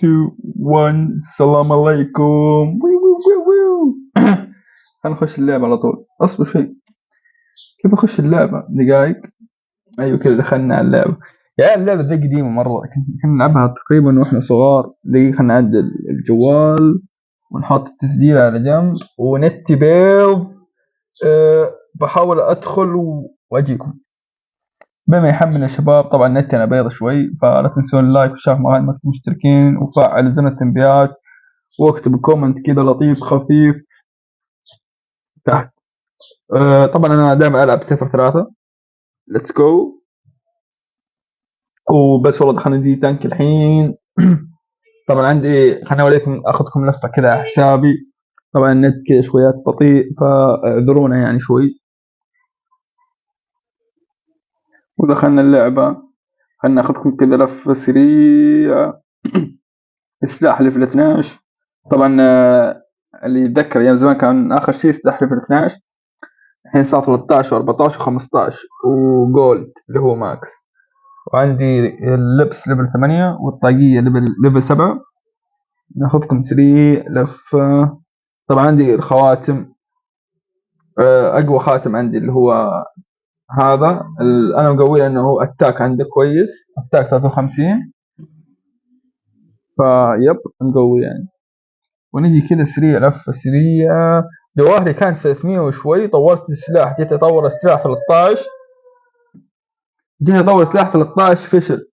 2 1. السلام عليكم. ويو ويو ويو. هنخش اللعبة على طول. اصبر شوي. كيف اخش اللعبة؟ دقايق. ايوه كذا دخلنا على اللعبة. يا اللعبة دي قديمة مرة، كنا نلعبها تقريبا واحنا صغار. دقيقة خلنا نعدل الجوال ونحط التسجيل على جنب ونتي بيض. بحاول ادخل واجيكم بما يحمل يا شباب. طبعا نتنا بيضة شوي، فلا تنسون اللايك والشارك مع المشتركين وفعل زر التنبيهات واكتب كومنت كذا لطيف خفيف تحت. طبعا انا دائما العب 0-3. ليتس جو. وبس والله دخلنا دي تانك الحين. طبعا عندي خليني اوريكم اخذكم لفه كذا على حسابي. طبعا النت كذا شويات بطيء فاعذرونا يعني شوي. ودخلنا اللعبه. خلنا اخذكم كذا لفه سريعه. السلاح ليفل 12. طبعا اللي يتذكر ايام زمان كان اخر شيء سلاح ليفل 12. الحين صار 13 و14 و15 وجولد اللي هو ماكس. وعندي اللبس ليفل 8 والطاقية ليفل 7. ناخذكم سريع لفة. طبعا عندي الخواتم. أقوى خاتم عندي اللي هو هذا. أنا مقويه إنه هو أتاك عنده كويس. أتاك 53. فيب مقوي يعني. ونجي كذا سريع لفة سريعة. جواهري كان 300 وشوي. طورت السلاح، جيت أطور السلاح 13. جيت أطور السلاح 13 فشل.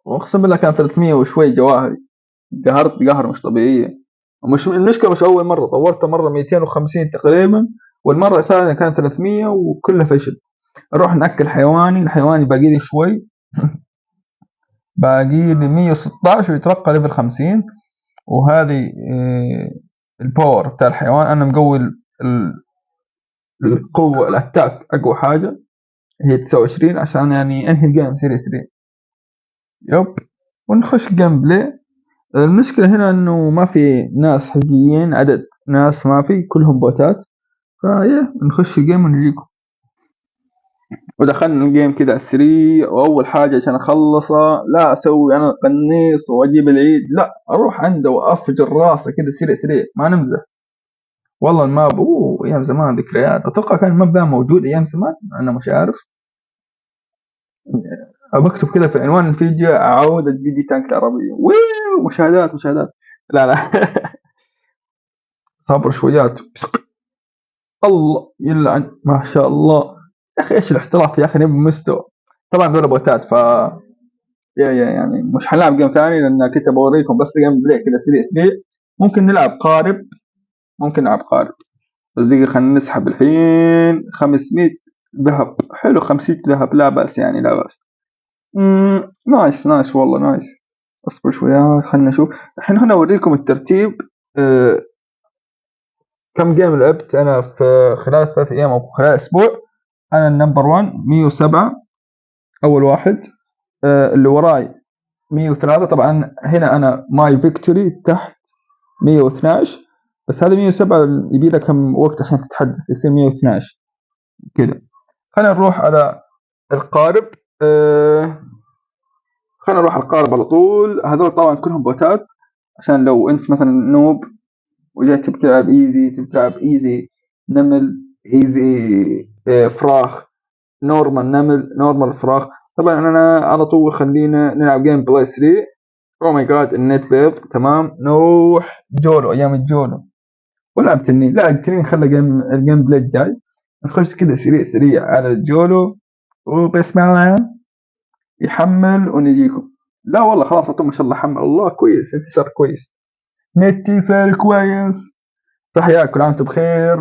واقسم بالله كان 300 وشوي جواهري. قهرت قهر مش طبيعية. ومش المشكلة مش أول مرة طورته، مرة 250 تقريبا. والمرة الثانية كانت 300 وكلها فشل. أروح نأكل حيواني. الحيواني باقي لي شوي. باقي لي 116 ويترقى ليفل 50. وهذه الباور بتاع الحيوان. أنا مقوي القوة الأتاك أقوى حاجة هي 29 عشان يعني أنهي الجيم سريع سريع. يب. ونخش جيم بلاي. المشكلة هنا انه ما في ناس حقيقيين، عدد ناس ما في، كلهم بوتات. فايه نخش الجيم ونجيكم. ودخلنا الجيم كذا على السريع. واول حاجة عشان اخلصه لا اسوي انا قنيص واجيب العيد، لا اروح عنده وافجر راسه كذا سريع سريع ما نمزح. والله الماب ايام زمان ذكريات. اتوقع كان الماب ذا موجود ايام زمان، انا مش عارف. بكتب كذا في عنوان الفيديو عودة دي تانك العربية. مشاهدات مشاهدات. لا لا. صبر شويات. الله يلعن ما شاء الله. يا اخي ايش الاحتراف يا اخي، نبي مستوى. طبعا ذولا بوتات. يا يعني مش حنلعب جيم ثاني لان كنت بوريكم بس جيم بلاي كذا سريع سريع. ممكن نلعب قارب. ممكن نلعب قارب. بس دقيقة خلينا نسحب الحين 500 ذهب. حلو 500 ذهب لا بأس يعني لا بأس. نايس نايس والله نايس. اصبر شوية خلينا نشوف. الحين هنا اوريكم الترتيب. أه كم جيم لعبت انا في خلال 3 ايام او خلال اسبوع. انا النمبر 1 107 اول واحد. اللي وراي 103. طبعا هنا انا ماي فيكتوري تحت 112. بس هذا 107 يبي له كم وقت عشان تتحدث يصير 112 كذا. خلينا نروح على القارب. خلينا نروح على القارب على طول. هذول طبعا كلهم بوتات عشان لو انت مثلا نوب وجيت تلعب ايزي تلعب ايزي نمل ايزي فراخ نورمال نمل نورمال فراخ. طبعا انا على طول خلينا نلعب جيم بلاي 3. او ماي جاد النت بيض تمام. نروح جولو ايام الجولو. ولا التنين، لا التنين خلى الجيم بلاي الجاي. نخش كذا سريع سريع على الجولو. وبسم الله يحمل ونجيكم. لا والله خلاص ما شاء الله حمل. الله كويس انت صار كويس. نتي صار كويس. صح يا كل عام وانتم بخير.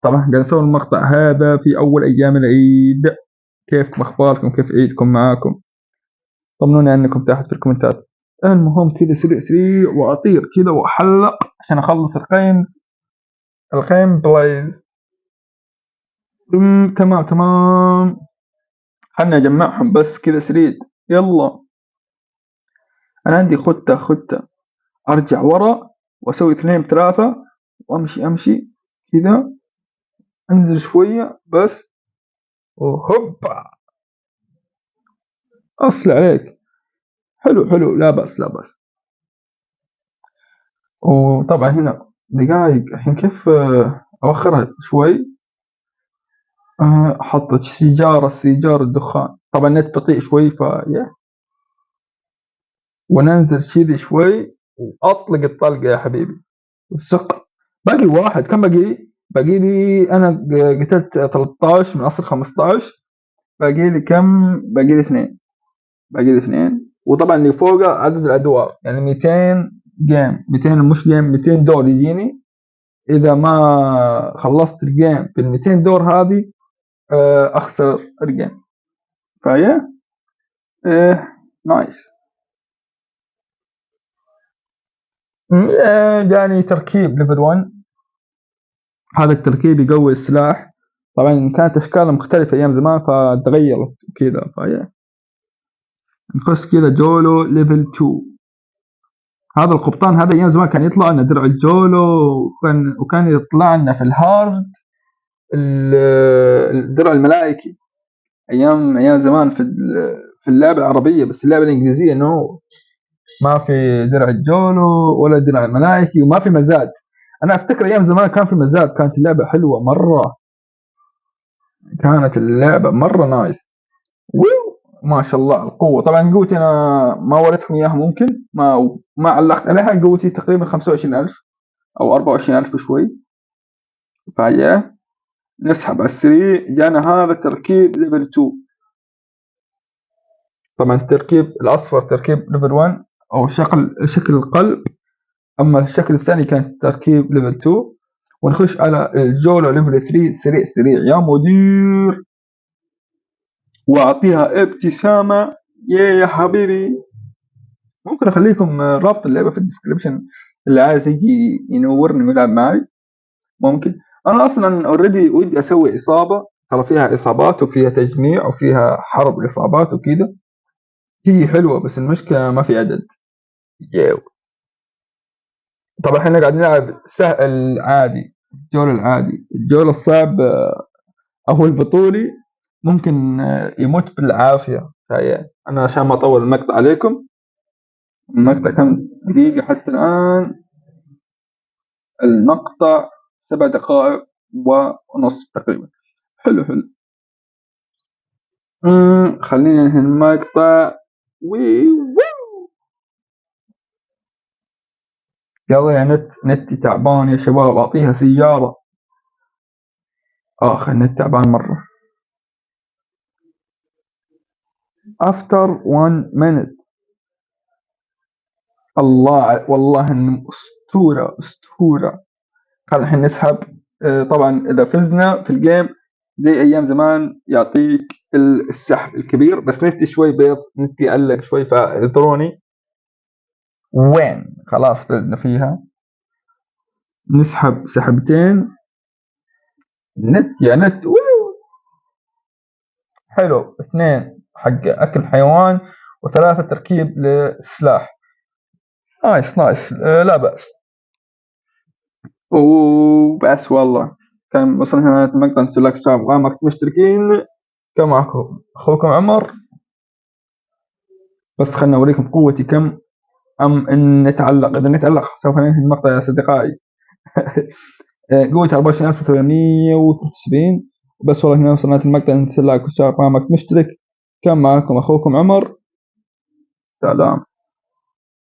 طبعا قاعد نسوي المقطع هذا في اول ايام العيد. كيفكم اخباركم كيف عيدكم معاكم؟ طمنوني عنكم تحت في الكومنتات. المهم كذا سريع سريع واطير كذا واحلق عشان اخلص الخيم بلايز. تمام تمام. خلنا نجمعهم بس كذا سريع. يلا. انا عندي خطة ارجع ورا واسوي 2 3 وامشي امشي كذا. انزل شوية بس وهوبا. اصل عليك. حلو حلو لا بأس لا بأس. وطبعا هنا دقايق الحين كيف أوخرها شوي. حطت سيجارة الدخان، طبعا النت بطيء شوي وننزل كذي شوي وأطلق الطلقة يا حبيبي والسق. باقي واحد، كم باقي لي أنا قتلت 13 من أصل 15. باقي لي كم؟ باقي لي اثنين. وطبعا اللي فوقه عدد الأدوار، يعني 200 جيم، 200 مش جيم، 200 دور يجيني إذا ما خلصت الجيم بال 200 دور هذه أخسر الجيم. فيا نايس. جاني تركيب ليفل 1. هذا التركيب يقوي السلاح. طبعا كانت أشكاله مختلفة أيام زمان فتغيرت وكذا. فيا نخش كذا جولو ليفل 2. هذا القبطان هذا أيام زمان كان يطلع لنا درع الجولو، وكان يطلع لنا في الهارد الدرع الملائكي أيام زمان في اللعبة العربية. بس اللعبة الإنجليزية ما في درع الجولو ولا درع الملائكي وما في مزاد. أنا أفتكر أيام زمان كان في مزاد، كانت اللعبة حلوة مرة، كانت اللعبة مرة نايس. ما شاء الله القوة. طبعا قوتي أنا ما وريتكم إياها، ممكن ما علقت عليها. قوتي تقريبا 25,000 أو 24,000 شوي. فهي نسحب على السريع. جانا هذا تركيب ليفل 2. طبعا التركيب الأصفر تركيب ليفل 1 أو شكل القلب، أما الشكل الثاني كان تركيب ليفل 2. ونخش على الجولة ليفل 3 سريع سريع يا مدير، وأعطيها ابتسامة يا حبيبي. ممكن أخليكم رابط اللعبة في الديسكريبشن، اللي عايز يجي ينورني ويلعب معي ممكن. أنا أصلا اوريدي ودي أسوي إصابة، ترى فيها إصابات وفيها تجميع وفيها حرب إصابات وكذا، هي حلوة بس المشكلة ما في عدد. ياو. طبعا احنا قاعدين نلعب سهل عادي، الجول الصعب أو البطولي ممكن يموت بالعافية. فهي أنا عشان ما أطول المقطع عليكم، المقطع كم دقيقة حتى الآن؟ المقطع 7 دقائق ونص تقريبا. حلو حلو. خلينا ننهي المقطع. وي يلا يا نتي تعبان يا شباب، أعطيها سيارة. النت تعبان مرة. after 1 minute. الله والله إنه أسطورة. خلينا الحين نسحب. طبعا إذا فزنا في الجيم زي أيام زمان يعطيك السحب الكبير، بس نتي شوي بيض، نتي علق شوي فاعذروني. وين خلاص فزنا فيها. نسحب سحبتين. نت يا نت. حلو. 2 حق أكل حيوان و3 تركيب للسلاح. نايس لا بأس. وبس والله كان وصلنا هنا المقطع. نسوي لايك وشير وما مشتركين. كان معكم أخوكم عمر. بس خلنا أوريكم قوتي كم. إن نتعلق، إذا نتعلق سوف ننهي المقطع يا أصدقائي. قوتي 24,873. بس والله هنا وصلنا المقطع. نسوي لايك وشير وما مشترك. كان معكم أخوكم عمر. سلام.